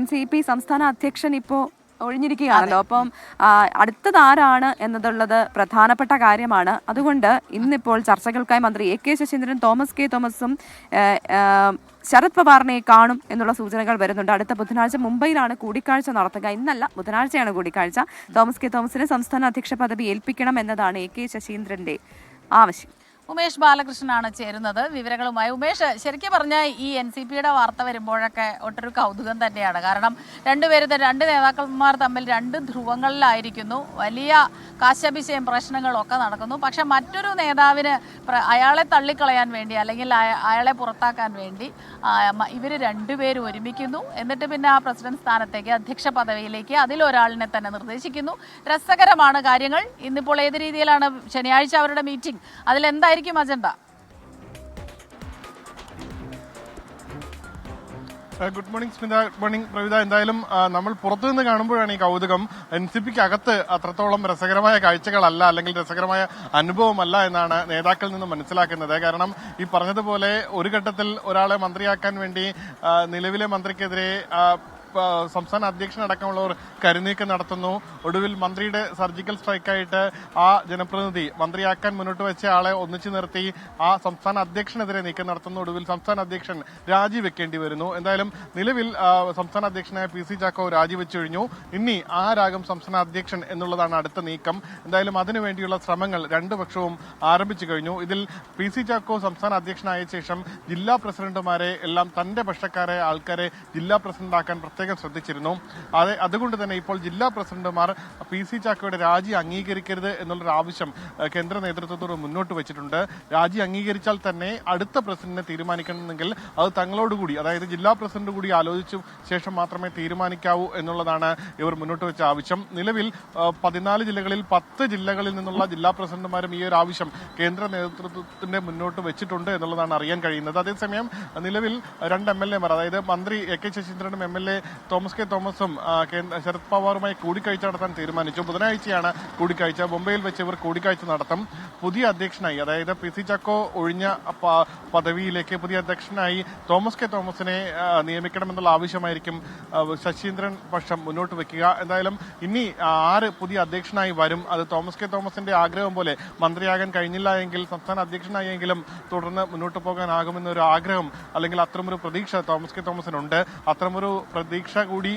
NCP സംസ്ഥാന അധ്യക്ഷൻ ഇപ്പോൾ ഒഴിഞ്ഞിരിക്കുകയാണല്ലോ. അപ്പം അടുത്തത് ആരാണ് എന്നുള്ളത് പ്രധാനപ്പെട്ട കാര്യമാണ്. അതുകൊണ്ട് ഇന്നിപ്പോൾ ചർച്ചകൾക്കായി മന്ത്രി AK ശശീന്ദ്രൻ, തോമസ് കെ തോമസും ശരത് പവാറിനെ കാണും എന്നുള്ള സൂചനകൾ വരുന്നുണ്ട്. അടുത്ത ബുധനാഴ്ച മുംബൈയിലാണ് കൂടിക്കാഴ്ച നടത്തുക. ഇന്നല്ല, ബുധനാഴ്ചയാണ് കൂടിക്കാഴ്ച. തോമസ് കെ തോമസിനെ സംസ്ഥാന അധ്യക്ഷ പദവി ഏൽപ്പിക്കണം എന്നതാണ് AK ശശീന്ദ്രന്റെ ആവശ്യം. ഉമേഷ് ബാലകൃഷ്ണനാണ് ചേരുന്നത് വിവരങ്ങളുമായി. ഉമേഷ്, ശരിക്കും പറഞ്ഞാൽ ഈ NCPയുടെ വാർത്ത വരുമ്പോഴൊക്കെ ഒട്ടൊരു കൗതുകം തന്നെയാണ്. കാരണം രണ്ട് നേതാക്കന്മാർ തമ്മിൽ രണ്ട് ധ്രുവങ്ങളിലായിരിക്കുന്നു. വലിയ കാശാഭിഷയം പ്രശ്നങ്ങളൊക്കെ നടക്കുന്നു. പക്ഷെ മറ്റൊരു നേതാവിന് അയാളെ തള്ളിക്കളയാൻ വേണ്ടി അല്ലെങ്കിൽ അയാളെ പുറത്താക്കാൻ വേണ്ടി ഇവർ രണ്ടുപേരും ഒരുമിക്കുന്നു. എന്നിട്ട് പിന്നെ ആ പ്രസിഡന്റ് സ്ഥാനത്തേക്ക്, അധ്യക്ഷ പദവിയിലേക്ക് അതിലൊരാളിനെ തന്നെ നിർദ്ദേശിക്കുന്നു. രസകരമാണ് കാര്യങ്ങൾ. ഇന്നിപ്പോൾ ഏത് രീതിയിലാണ് ശനിയാഴ്ച അവരുടെ മീറ്റിംഗ്? അതിലെന്തായിരിക്കും agenda? Good morning Smitha, good morning Pravitha. എന്തായാലും നമ്മൾ പുറത്തുനിന്ന് കാണുമ്പോഴാണ് ഈ കൗതുകം. NCPക്ക് അകത്ത് അത്രത്തോളം രസകരമായ കാഴ്ചകളല്ല, അല്ലെങ്കിൽ രസകരമായ അനുഭവമല്ല എന്നാണ് നേതാക്കളിൽ നിന്ന് മനസ്സിലാക്കുന്നത്. കാരണം ഈ പറഞ്ഞതുപോലെ ഒരു ഘട്ടത്തിൽ ഒരാളെ മന്ത്രിയാക്കാൻ വേണ്ടി നിലവിലെ മന്ത്രിക്കെതിരെ സംസ്ഥാന അധ്യക്ഷനടക്കമുള്ളവർ കരുനീക്കം നടത്തുന്നു. ഒടുവിൽ മന്ത്രിയുടെ സർജിക്കൽ സ്ട്രൈക്കായിട്ട് ആ ജനപ്രതിനിധി മന്ത്രിയാക്കാൻ മുന്നോട്ട് വെച്ച ആളെ ഒന്നിച്ചു നിർത്തി ആ സംസ്ഥാന അധ്യക്ഷനെതിരെ നീക്കം നടത്തുന്നു. ഒടുവിൽ സംസ്ഥാന അധ്യക്ഷൻ രാജിവെക്കേണ്ടി വരുന്നു. എന്തായാലും നിലവിൽ സംസ്ഥാന അധ്യക്ഷനായ PC ചാക്കോ രാജിവെച്ചു കഴിഞ്ഞു. ഇനി ആരാകും സംസ്ഥാന അധ്യക്ഷൻ എന്നുള്ളതാണ് അടുത്ത നീക്കം. എന്തായാലും അതിനുവേണ്ടിയുള്ള ശ്രമങ്ങൾ രണ്ടുപക്ഷവും ആരംഭിച്ചു കഴിഞ്ഞു. ഇതിൽ PC ചാക്കോ സംസ്ഥാന അധ്യക്ഷനായ ശേഷം ജില്ലാ പ്രസിഡന്റുമാരെ എല്ലാം തന്റെ പക്ഷക്കാരെ ആൾക്കാരെ ജില്ലാ പ്രസിഡന്റാക്കാൻ പ്രത്യേകം ശ്രദ്ധിച്ചിരുന്നു. അതുകൊണ്ട് തന്നെ ഇപ്പോൾ ജില്ലാ പ്രസിഡന്റുമാർ PC ചാക്കോയുടെ രാജി അംഗീകരിക്കരുത് എന്നുള്ളൊരു ആവശ്യം കേന്ദ്ര നേതൃത്വത്തോട് മുന്നോട്ട് വെച്ചിട്ടുണ്ട്. രാജി അംഗീകരിച്ചാൽ തന്നെ അടുത്ത പ്രസിഡന്റിനെ തീരുമാനിക്കണമെങ്കിൽ അത് തങ്ങളോടുകൂടി, അതായത് ജില്ലാ പ്രസിഡന്റ് കൂടി ആലോചിച്ച ശേഷം മാത്രമേ തീരുമാനിക്കാവൂ എന്നുള്ളതാണ് ഇവർ മുന്നോട്ട് വെച്ച ആവശ്യം. നിലവിൽ 14 ജില്ലകളിൽ 10 ജില്ലകളിൽ നിന്നുള്ള ജില്ലാ പ്രസിഡന്റുമാരും ഈ ഒരു ആവശ്യം കേന്ദ്ര നേതൃത്വത്തിന്റെ മുന്നോട്ട് വെച്ചിട്ടുണ്ട് എന്നുള്ളതാണ് അറിയാൻ കഴിയുന്നത്. അതേസമയം നിലവിൽ 2 MLA മാർ, അതായത് മന്ത്രി AK ശശീന്ദ്രനും MLA തോമസ് കെ തോമസും ശരത് പവാറുമായി കൂടിക്കാഴ്ച നടത്താൻ തീരുമാനിച്ചു. ബുധനാഴ്ചയാണ് കൂടിക്കാഴ്ച. മുംബൈയിൽ വെച്ച് ഇവർ കൂടിക്കാഴ്ച നടത്തും. പുതിയ അധ്യക്ഷനായി, അതായത് PC ചാക്കോ ഒഴിഞ്ഞ പദവിയിലേക്ക് പുതിയ അധ്യക്ഷനായി തോമസ് കെ തോമസിനെ നിയമിക്കണമെന്നുള്ള ആവശ്യമായിരിക്കും ശശീന്ദ്രൻ പക്ഷം മുന്നോട്ട് വെക്കുക. എന്തായാലും ഇനി ആര് പുതിയ അധ്യക്ഷനായി വരും, അത് തോമസ് കെ തോമസിന്റെ ആഗ്രഹം പോലെ മന്ത്രിയാകാൻ കഴിഞ്ഞില്ല എങ്കിൽ സംസ്ഥാന അധ്യക്ഷനായെങ്കിലും തുടർന്ന് മുന്നോട്ട് പോകാനാകുമെന്നൊരു ആഗ്രഹം അല്ലെങ്കിൽ അത്തരമൊരു പ്രതീക്ഷ തോമസ് കെ തോമസിനുണ്ട്. അത്തരമൊരു പ്രതീക്ഷ കൂടി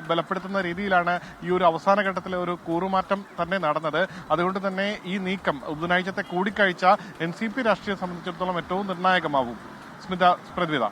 ബലപ്പെടുത്തുന്ന രീതിയിലാണ് ഈ ഒരു അവസാന ഘട്ടത്തിലെ ഒരു കൂറുമാറ്റം തന്നെ നടന്നത്. അതുകൊണ്ട് തന്നെ ഈ നീക്കം, ബുധനാഴ്ചത്തെ കൂടിക്കാഴ്ച NCP രാഷ്ട്രീയം സംബന്ധിച്ചിടത്തോളം ഏറ്റവും നിർണായകമാവും. സ്മിത, പ്രതിവിധ.